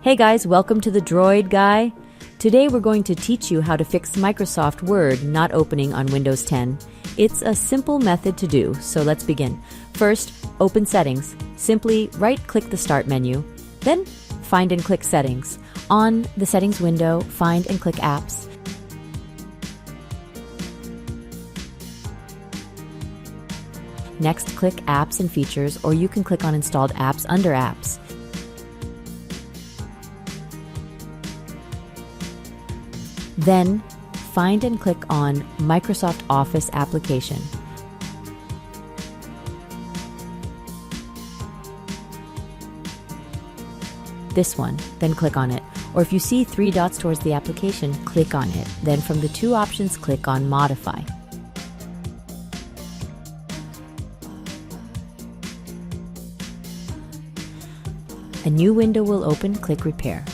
Hey guys, welcome to the Droid Guy. Today we're going to teach you how to fix Microsoft Word not opening on Windows 10. It's a simple method to do, so let's begin. First, open Settings. Simply right-click the Start menu, then find and click Settings. On the Settings window, find and click Apps. Next, click Apps and Features, or you can click on Installed Apps under Apps. Then, find and click on Microsoft Office application. This one, then click on it. Or if you see three dots towards the application, click on it. Then from the two options, click on Modify. A new window will open, click Repair.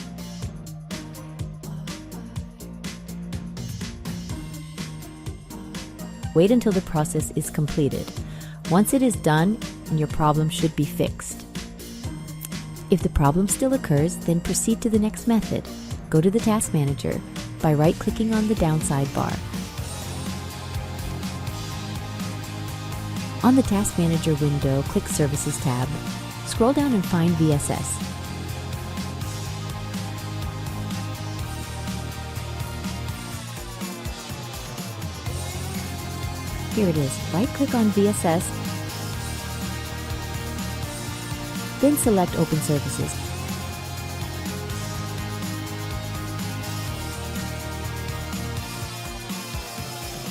Wait until the process is completed. Once it is done, your problem should be fixed. If the problem still occurs, then proceed to the next method. Go to the Task Manager by right-clicking on the downside bar. On the Task Manager window, click Services tab. Scroll down and find VSS. Here it is. Right-click on VSS, then select Open Services.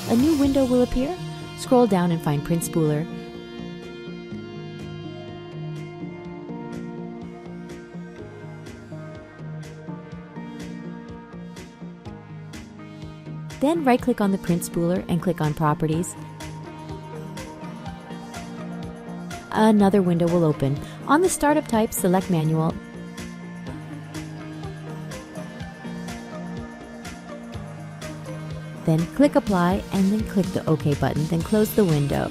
A new window will appear. Scroll down and find Print Spooler. Then right-click on the Print Spooler and click on Properties. Another window will open. On the Startup type, select Manual. Then click Apply and then click the OK button, then close the window.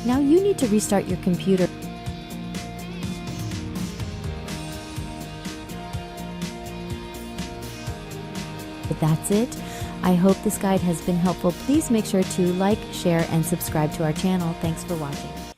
Now you need to restart your computer. But that's it. I hope this guide has been helpful. Please make sure to like, share, and subscribe to our channel. Thanks for watching.